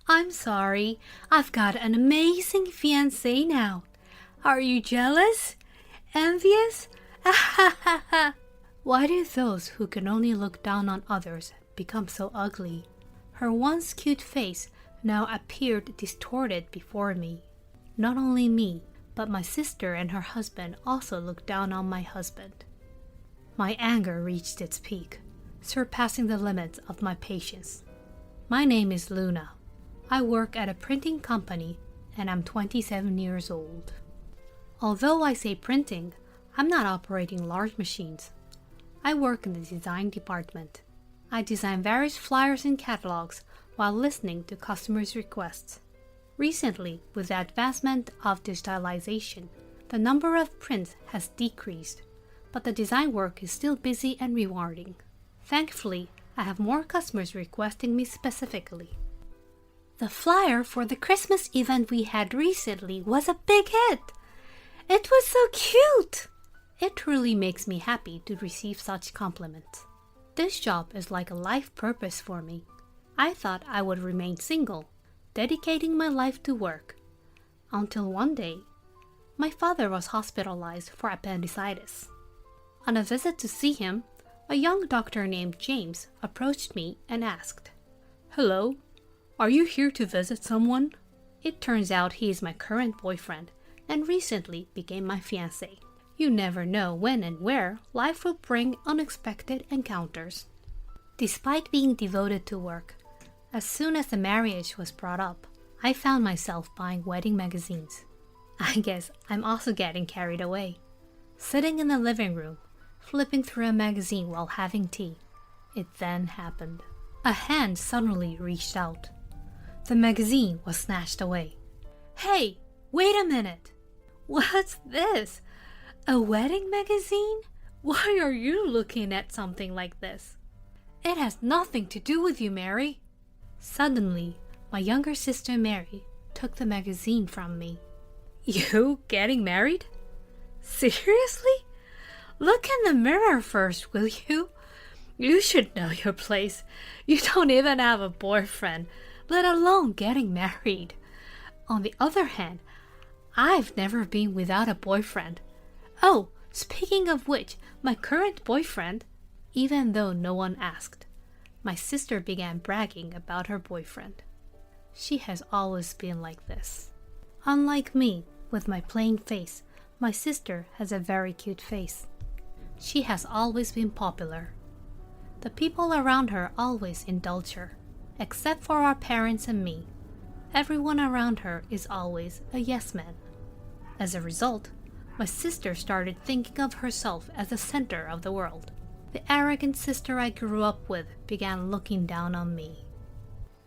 I'm sorry. I've got an amazing fiancé now. Are you jealous? Envious? Why do those who can only look down on others become so ugly? Her once cute face now appeared distorted before me. Not only me, but my sister and her husband also looked down on my husband. My anger reached its peak, surpassing the limits of my patience. My name is Luna. I work at a printing company and I'm 27 years old. Although I say printing, I'm not operating large machines. I work in the design department. I design various flyers and catalogs while listening to customers' requests. Recently, with the advancement of digitalization, the number of prints has decreased, but the design work is still busy and rewarding. Thankfully, I have more customers requesting me specifically. The flyer for the Christmas event we had recently was a big hit. It was so cute! It really makes me happy to receive such compliments. This job is like a life purpose for me. I thought I would remain single, dedicating my life to work. Until one day, my father was hospitalized for appendicitis. On a visit to see him, a young doctor named James approached me and asked, "Hello, are you here to visit someone?" It turns out he is my current boyfriend and recently became my fiancé. You never know when and where life will bring unexpected encounters. Despite being devoted to work, as soon as the marriage was brought up, I found myself buying wedding magazines. I guess I'm also getting carried away. Sitting in the living room, flipping through a magazine while having tea, it then happened. A hand suddenly reached out. The magazine was snatched away. "Hey, wait a minute! What's this? A wedding magazine? Why are you looking at something like this?" "It has nothing to do with you, Mary." Suddenly, my younger sister Mary took the magazine from me. "You getting married? Seriously? Look in the mirror first, will you? You should know your place. You don't even have a boyfriend, let alone getting married. On the other hand, I've never been without a boyfriend. Oh, speaking of which, my current boyfriend," even though no one asked, my sister began bragging about her boyfriend. She has always been like this. Unlike me, with my plain face, my sister has a very cute face. She has always been popular. The people around her always indulge her, except for our parents and me. Everyone around her is always a yes man. As a result, my sister started thinking of herself as the center of the world. The arrogant sister I grew up with began looking down on me.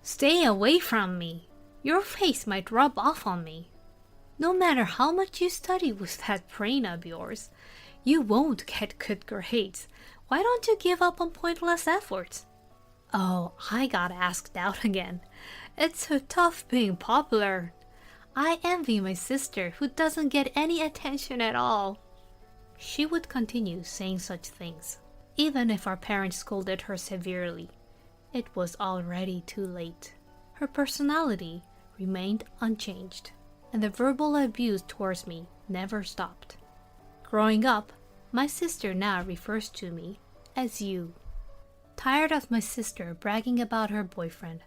"Stay away from me. Your face might rub off on me. No matter how much you study with that brain of yours, you won't get good grades. Why don't you give up on pointless efforts?" Oh, I got asked out again. It's so tough being popular. I envy my sister who doesn't get any attention at all. She would continue saying such things. Even if our parents scolded her severely, it was already too late. Her personality remained unchanged, and the verbal abuse towards me never stopped. Growing up, my sister now refers to me as you. Tired of my sister bragging about her boyfriend,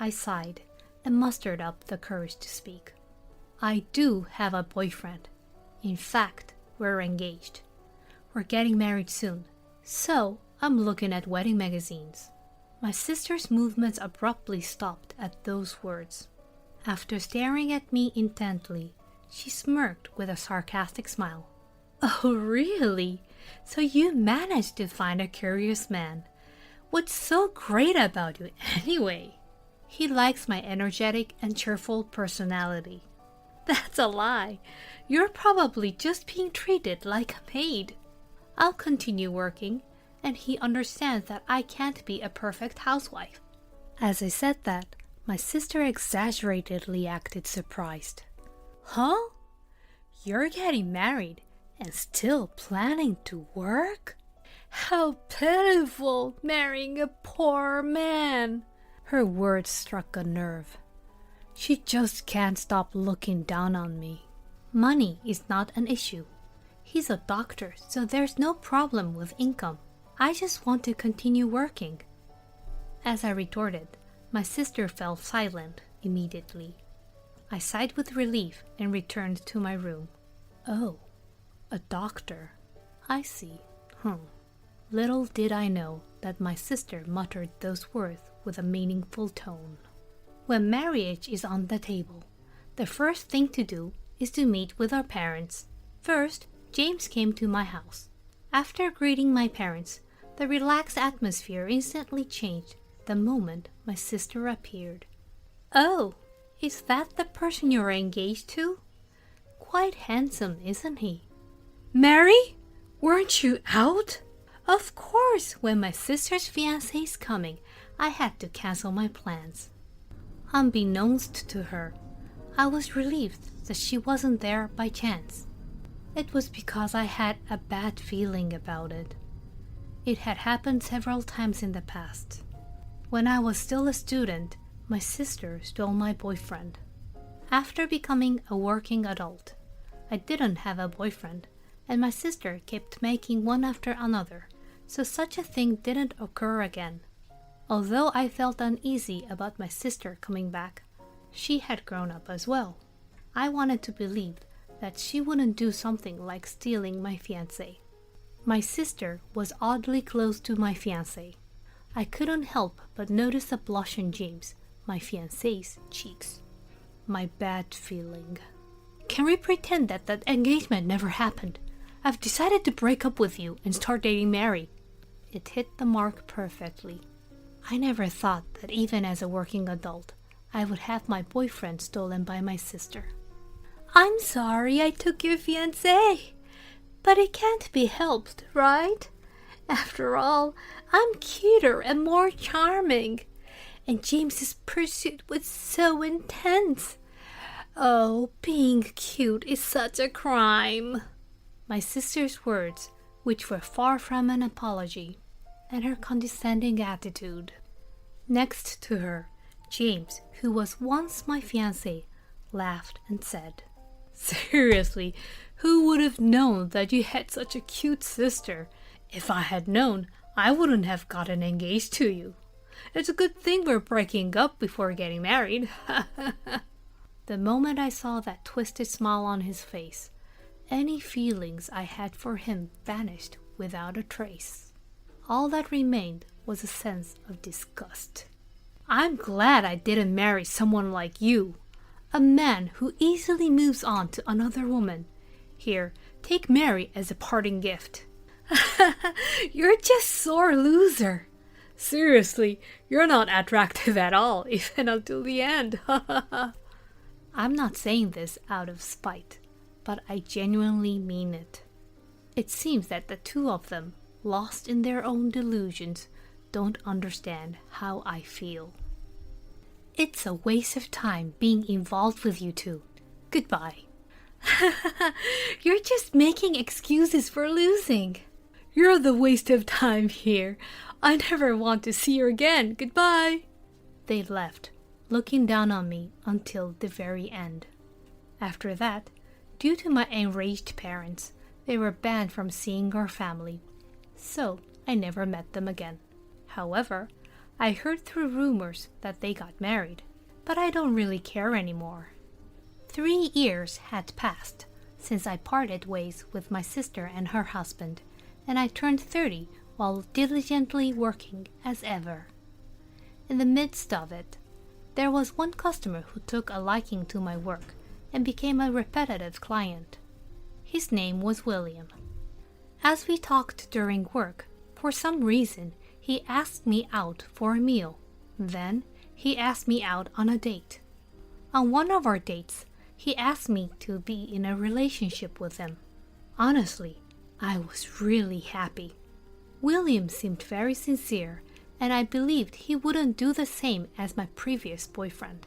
I sighed and mustered up the courage to speak. "I do have a boyfriend. In fact, we're engaged. We're getting married soon, so I'm looking at wedding magazines." My sister's movements abruptly stopped at those words. After staring at me intently, she smirked with a sarcastic smile. "Oh, really? So you managed to find a curious man. What's so great about you anyway?" "He likes my energetic and cheerful personality." "That's a lie. You're probably just being treated like a maid." I'll continue working, and he understands that I can't be a perfect housewife. As I said that, my sister exaggeratedly acted surprised. "Huh? You're getting married and still planning to work? How pitiful, marrying a poor man." Her words struck a nerve. She just can't stop looking down on me. Money is not an issue. He's a doctor, so there's no problem with income. I just want to continue working. As I retorted, my sister fell silent immediately. I sighed with relief and returned to my room. Oh, a doctor. I see. Little did I know that my sister muttered those words with a meaningful tone. When marriage is on the table, the first thing to do is to meet with our parents. First, James came to my house. After greeting my parents, the relaxed atmosphere instantly changed the moment my sister appeared. Oh, is that the person you're engaged to? Quite handsome, isn't he? Mary? Weren't you out? Of course, when my sister's fiancé is coming, I had to cancel my plans. Unbeknownst to her, I was relieved that she wasn't there by chance. It was because I had a bad feeling about it. It had happened several times in the past. When I was still a student, my sister stole my boyfriend. After becoming a working adult, I didn't have a boyfriend, and my sister kept making one after another, so such a thing didn't occur again. Although I felt uneasy about my sister coming back, she had grown up as well. I wanted to believe that she wouldn't do something like stealing my fiancé. My sister was oddly close to my fiancé. I couldn't help but notice a blush on James, my fiancé's cheeks. My bad feeling. Can we pretend that that engagement never happened? I've decided to break up with you and start dating Mary. It hit the mark perfectly. I never thought that even as a working adult, I would have my boyfriend stolen by my sister. I'm sorry I took your fiancé, but it can't be helped, right? After all, I'm cuter and more charming, and James's pursuit was so intense. Oh, being cute is such a crime. My sister's words, which were far from an apology, and her condescending attitude. Next to her, James, who was once my fiancé, laughed and said, Seriously, who would have known that you had such a cute sister? If I had known, I wouldn't have gotten engaged to you. It's a good thing we're breaking up before getting married. The moment I saw that twisted smile on his face, any feelings I had for him vanished without a trace. All that remained was a sense of disgust. I'm glad I didn't marry someone like you, a man who easily moves on to another woman. Here, take Mary as a parting gift. You're just sore loser. Seriously, you're not attractive at all, even until the end. I'm not saying this out of spite, but I genuinely mean it. It seems that the two of them, lost in their own delusions, don't understand how I feel. It's a waste of time being involved with you two. Goodbye. You're just making excuses for losing. You're the waste of time here. I never want to see you again. Goodbye. They left, looking down on me until the very end. After that, due to my enraged parents, they were banned from seeing our family, so I never met them again. However, I heard through rumors that they got married, but I don't really care anymore. 3 years had passed since I parted ways with my sister and her husband, and I turned 30 while diligently working as ever. In the midst of it, there was one customer who took a liking to my work and became a repetitive client. His name was William. As we talked during work, for some reason, he asked me out for a meal. Then, he asked me out on a date. On one of our dates, he asked me to be in a relationship with him. Honestly, I was really happy. William seemed very sincere, and I believed he wouldn't do the same as my previous boyfriend.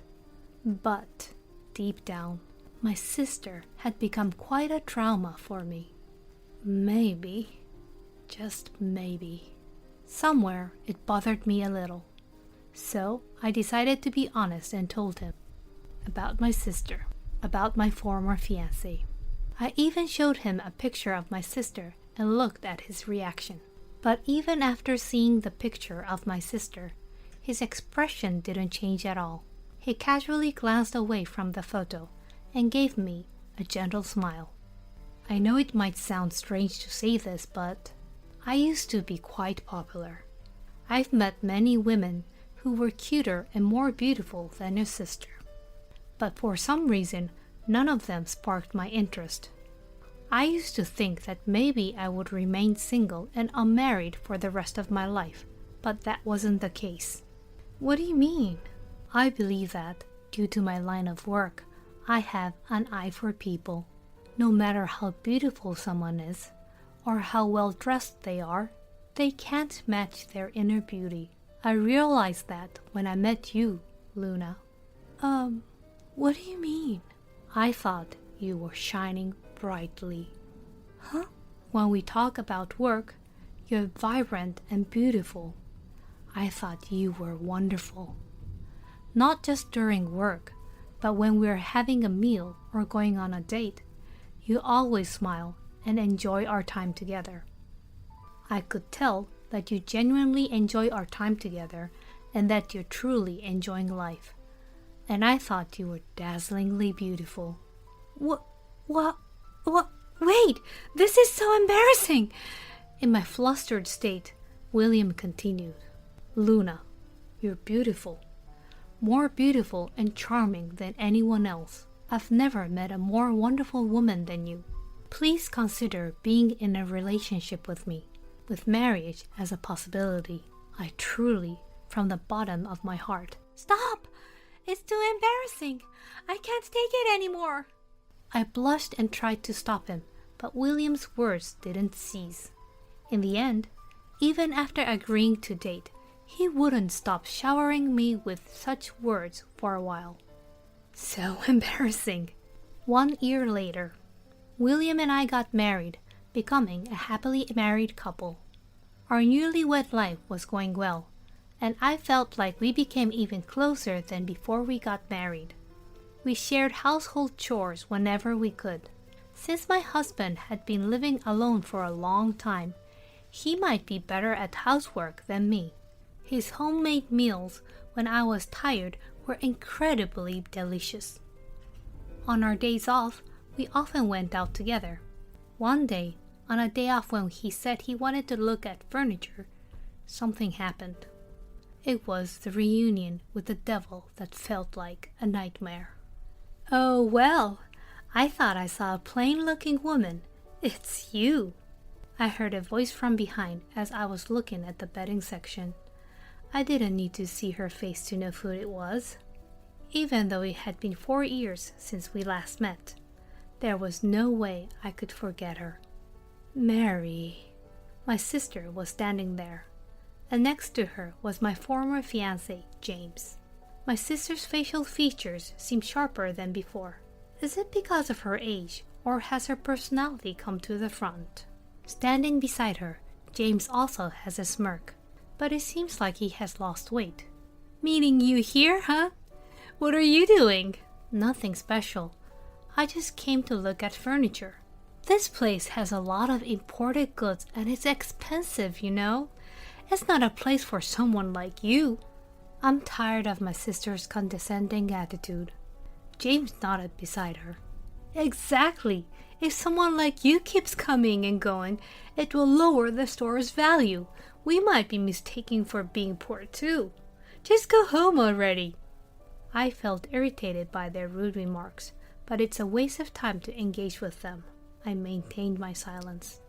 But, deep down, my sister had become quite a trauma for me. Maybe, just maybe, somewhere it bothered me a little. So I decided to be honest and told him, about my sister, about my former fiancé. I even showed him a picture of my sister and looked at his reaction. But even after seeing the picture of my sister, his expression didn't change at all. He casually glanced away from the photo and gave me a gentle smile. I know it might sound strange to say this, but I used to be quite popular. I've met many women who were cuter and more beautiful than your sister. But for some reason, none of them sparked my interest. I used to think that maybe I would remain single and unmarried for the rest of my life, but that wasn't the case. What do you mean? I believe that, due to my line of work, I have an eye for people. No matter how beautiful someone is, or how well dressed they are, they can't match their inner beauty. I realized that when I met you, Luna. What do you mean? I thought you were shining brightly. Huh? When we talk about work, you're vibrant and beautiful. I thought you were wonderful. Not just during work, but when we're having a meal or going on a date, you always smile and enjoy our time together. I could tell that you genuinely enjoy our time together and that you're truly enjoying life. And I thought you were dazzlingly beautiful. What? Wait, this is so embarrassing! In my flustered state, William continued. Luna, you're beautiful. More beautiful and charming than anyone else. I've never met a more wonderful woman than you. Please consider being in a relationship with me, with marriage as a possibility. I truly, from the bottom of my heart. Stop! It's too embarrassing. I can't take it anymore. I blushed and tried to stop him, but William's words didn't cease. In the end, even after agreeing to date, he wouldn't stop showering me with such words for a while. So embarrassing. 1 year later, William and I got married, becoming a happily married couple. Our newlywed life was going well, and I felt like we became even closer than before we got married. We shared household chores whenever we could. Since my husband had been living alone for a long time, he might be better at housework than me. His homemade meals when I was tired were incredibly delicious. On our days off, we often went out together. One day, on a day off when he said he wanted to look at furniture, something happened. It was the reunion with the devil that felt like a nightmare. Oh well, I thought I saw a plain-looking woman. It's you. I heard a voice from behind as I was looking at the bedding section. I didn't need to see her face to know who it was. Even though it had been 4 years since we last met, there was no way I could forget her. Mary. My sister was standing there, and next to her was my former fiancé, James. My sister's facial features seemed sharper than before. Is it because of her age, or has her personality come to the front? Standing beside her, James also has a smirk, but it seems like he has lost weight. Meeting you here, huh? What are you doing? Nothing special. I just came to look at furniture. This place has a lot of imported goods and it's expensive, you know? It's not a place for someone like you. I'm tired of my sister's condescending attitude. James nodded beside her. Exactly. If someone like you keeps coming and going, it will lower the store's value. We might be mistaken for being poor too. Just go home already. I felt irritated by their rude remarks, but it's a waste of time to engage with them. I maintained my silence.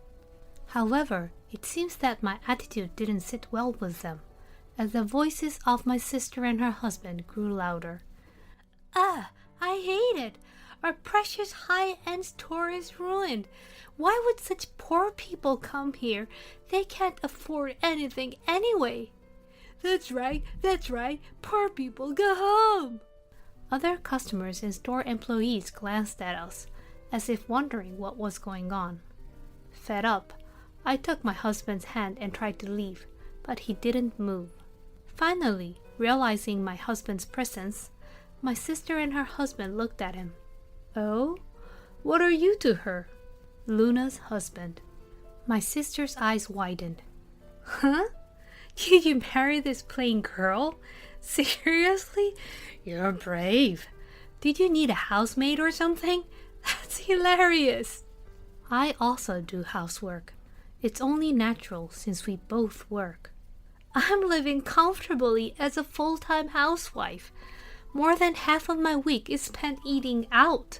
However, it seems that my attitude didn't sit well with them, as the voices of my sister and her husband grew louder. I hate it. Our precious high-end store is ruined. Why would such poor people come here? They can't afford anything anyway. That's right. Poor people, go home. Other customers and store employees glanced at us, as if wondering what was going on. Fed up, I took my husband's hand and tried to leave, but he didn't move. Finally, realizing my husband's presence, My sister and her husband looked at him. Oh? What are you to her? Luna's husband. My sister's eyes widened. Huh? Did you marry this plain girl? Seriously? You're brave. Did you need a housemaid or something? That's hilarious. I also do housework. It's only natural since we both work. I'm living comfortably as a full-time housewife. More than half of my week is spent eating out.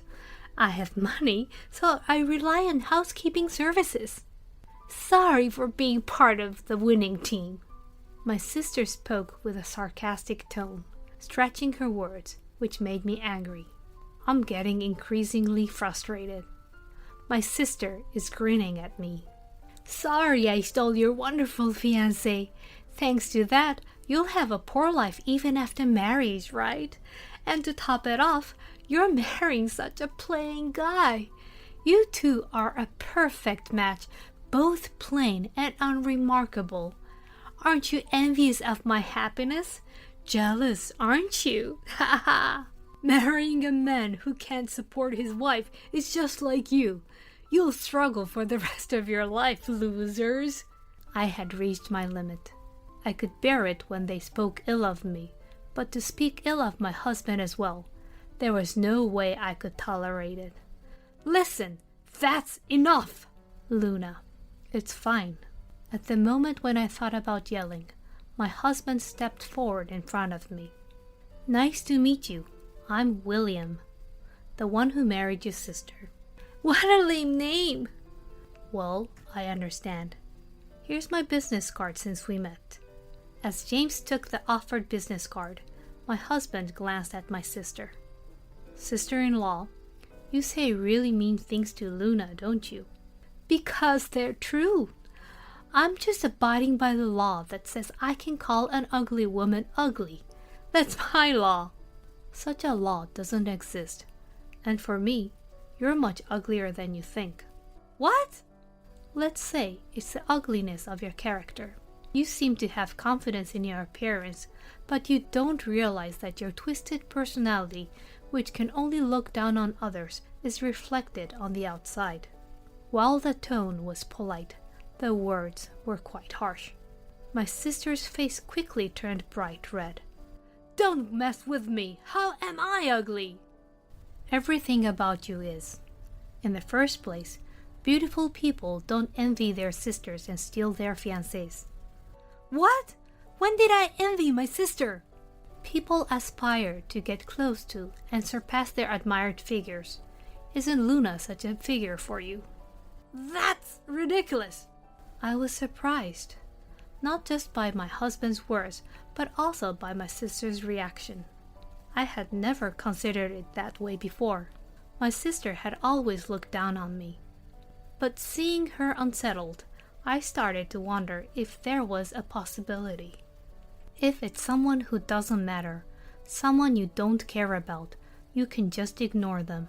I have money, so I rely on housekeeping services. Sorry for being part of the winning team. My sister spoke with a sarcastic tone, stretching her words, which made me angry. I'm getting increasingly frustrated. My sister is grinning at me. Sorry I stole your wonderful fiancé. Thanks to that, you'll have a poor life even after marriage, right? And to top it off, you're marrying such a plain guy. You two are a perfect match, both plain and unremarkable. Aren't you envious of my happiness? Jealous, aren't you? Ha ha! Marrying a man who can't support his wife is just like you. You'll struggle for the rest of your life, losers. I had reached my limit. I could bear it when they spoke ill of me, but to speak ill of my husband as well, there was no way I could tolerate it. Listen, that's enough, Luna. It's fine. At the moment when I thought about yelling, my husband stepped forward in front of me. Nice to meet you. I'm William, the one who married your sister. What a lame name! Well, I understand. Here's my business card since we met. As James took the offered business card, my husband glanced at my sister. Sister-in-law, you say really mean things to Luna, don't you? Because they're true. I'm just abiding by the law that says I can call an ugly woman ugly. That's my law. Such a law doesn't exist. And for me, you're much uglier than you think. What? Let's say it's the ugliness of your character. You seem to have confidence in your appearance, but you don't realize that your twisted personality, which can only look down on others, is reflected on the outside. While the tone was polite, the words were quite harsh. My sister's face quickly turned bright red. Don't mess with me! How am I ugly? Everything about you is. In the first place, beautiful people don't envy their sisters and steal their fiancés. What? When did I envy my sister? People aspire to get close to and surpass their admired figures. Isn't Luna such a figure for you? That's ridiculous! I was surprised, not just by my husband's words, but also by my sister's reaction. I had never considered it that way before. My sister had always looked down on me. But seeing her unsettled, I started to wonder if there was a possibility. If it's someone who doesn't matter, someone you don't care about, you can just ignore them.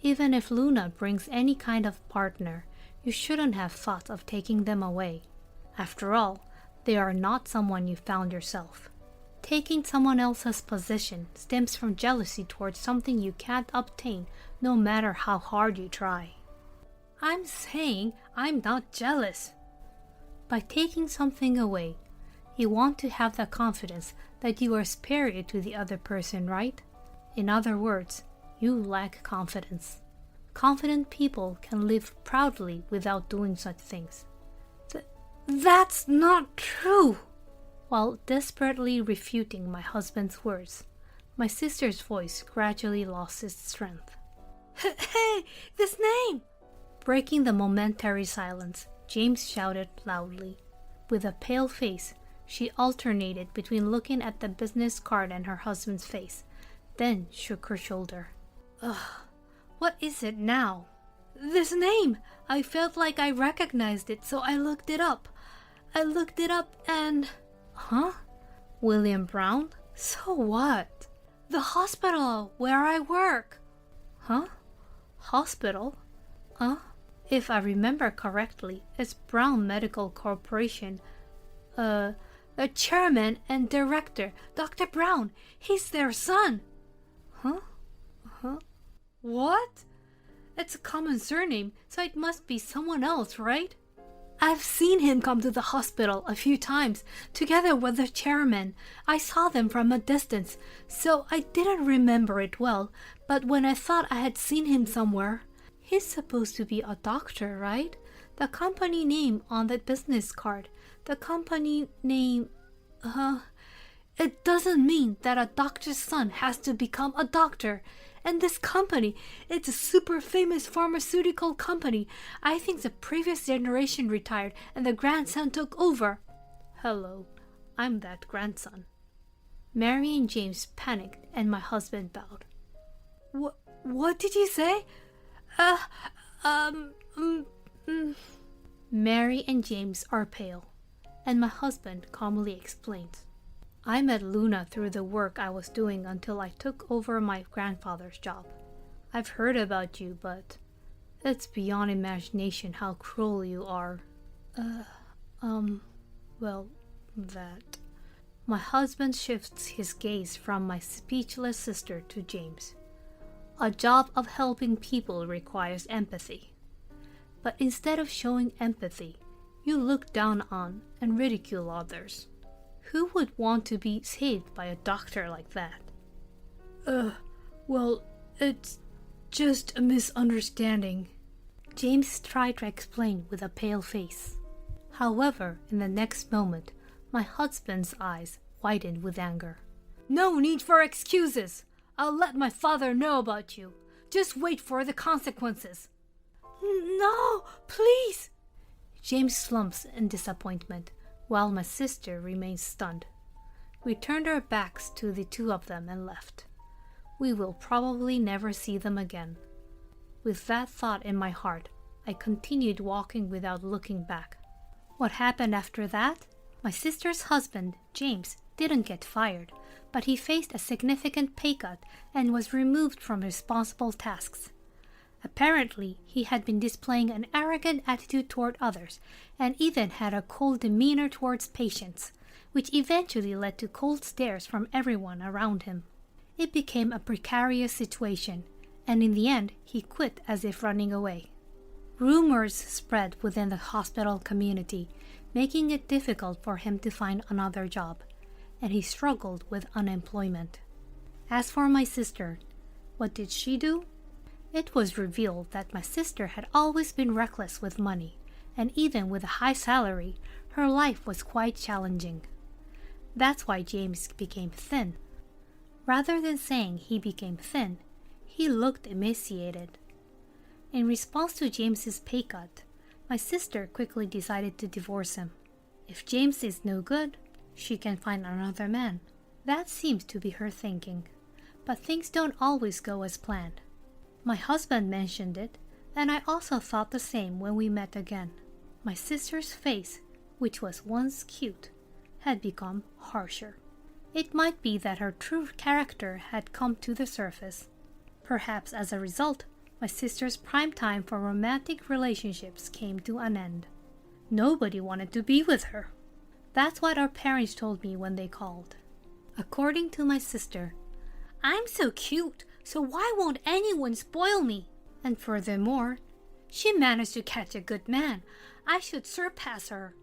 Even if Luna brings any kind of partner, you shouldn't have thought of taking them away. After all, they are not someone you found yourself. Taking someone else's position stems from jealousy towards something you can't obtain no matter how hard you try. I'm saying I'm not jealous. By taking something away, you want to have the confidence that you are superior to the other person, right? In other words, you lack confidence. Confident people can live proudly without doing such things. That's not true! While desperately refuting my husband's words, my sister's voice gradually lost its strength. Hey, this name! Breaking the momentary silence, James shouted loudly. With a pale face, she alternated between looking at the business card and her husband's face, then shook her shoulder. Ugh, what is it now? This name! I felt like I recognized it, so I looked it up. And... Huh? William Brown? So what? The hospital where I work. Huh? Hospital? If I remember correctly, it's Brown Medical Corporation. The chairman and director, Dr. Brown, he's their son. Huh? Huh? What? It's a common surname, so it must be someone else, right? I've seen him come to the hospital a few times, together with the chairman. I saw them from a distance, so I didn't remember it well, but when I thought I had seen him somewhere... He's supposed to be a doctor, right? The company name on the business card. The company name... It doesn't mean that a doctor's son has to become a doctor. And this company, it's a super famous pharmaceutical company. I think the previous generation retired and the grandson took over. Hello, I'm that grandson. Mary and James panicked and my husband bowed. What did you say? Mary and James are pale, and my husband calmly explains. I met Luna through the work I was doing until I took over my grandfather's job. I've heard about you, but it's beyond imagination how cruel you are. Well, that. My husband shifts his gaze from my speechless sister to James. A job of helping people requires empathy. But instead of showing empathy, you look down on and ridicule others. Who would want to be saved by a doctor like that? Well, it's just a misunderstanding. James tried to explain with a pale face. However, in the next moment, my husband's eyes widened with anger. No need for excuses! I'll let my father know about you. Just wait for the consequences. No, please! James slumps in disappointment, while my sister remains stunned. We turned our backs to the two of them and left. We will probably never see them again. With that thought in my heart, I continued walking without looking back. What happened after that? My sister's husband, James, didn't get fired, but he faced a significant pay cut and was removed from responsible tasks. Apparently, he had been displaying an arrogant attitude toward others and even had a cold demeanor towards patients, which eventually led to cold stares from everyone around him. It became a precarious situation, and in the end, he quit as if running away. Rumors spread within the hospital community, making it difficult for him to find another job, and he struggled with unemployment. As for my sister, what did she do? It was revealed that my sister had always been reckless with money, and even with a high salary, her life was quite challenging. That's why James became thin. Rather than saying he became thin, he looked emaciated. In response to James's pay cut, my sister quickly decided to divorce him. If James is no good, she can find another man. That seems to be her thinking. But things don't always go as planned. My husband mentioned it, and I also thought the same when we met again. My sister's face, which was once cute, had become harsher. It might be that her true character had come to the surface. Perhaps as a result, my sister's prime time for romantic relationships came to an end. Nobody wanted to be with her. That's what our parents told me when they called. According to my sister, I'm so cute, so why won't anyone spoil me? And furthermore, she managed to catch a good man. I should surpass her.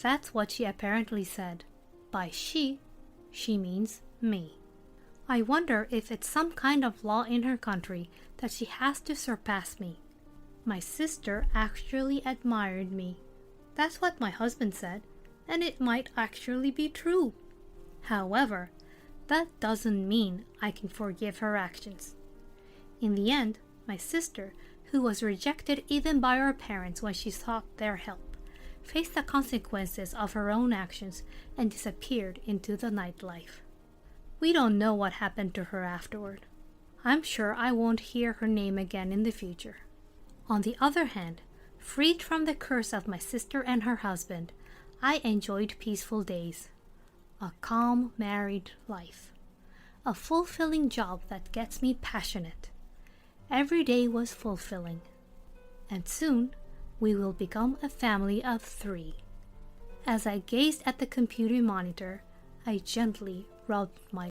That's what she apparently said. By she means me. I wonder if it's some kind of law in her country that she has to surpass me. My sister actually admired me. That's what my husband said, and it might actually be true. However, that doesn't mean I can forgive her actions. In the end, my sister, who was rejected even by her parents when she sought their help, faced the consequences of her own actions and disappeared into the nightlife. We don't know what happened to her afterward. I'm sure I won't hear her name again in the future. On the other hand, freed from the curse of my sister and her husband, I enjoyed peaceful days. A calm married life. A fulfilling job that gets me passionate. Every day was fulfilling. And soon, we will become a family of 3. As I gazed at the computer monitor, I gently rubbed my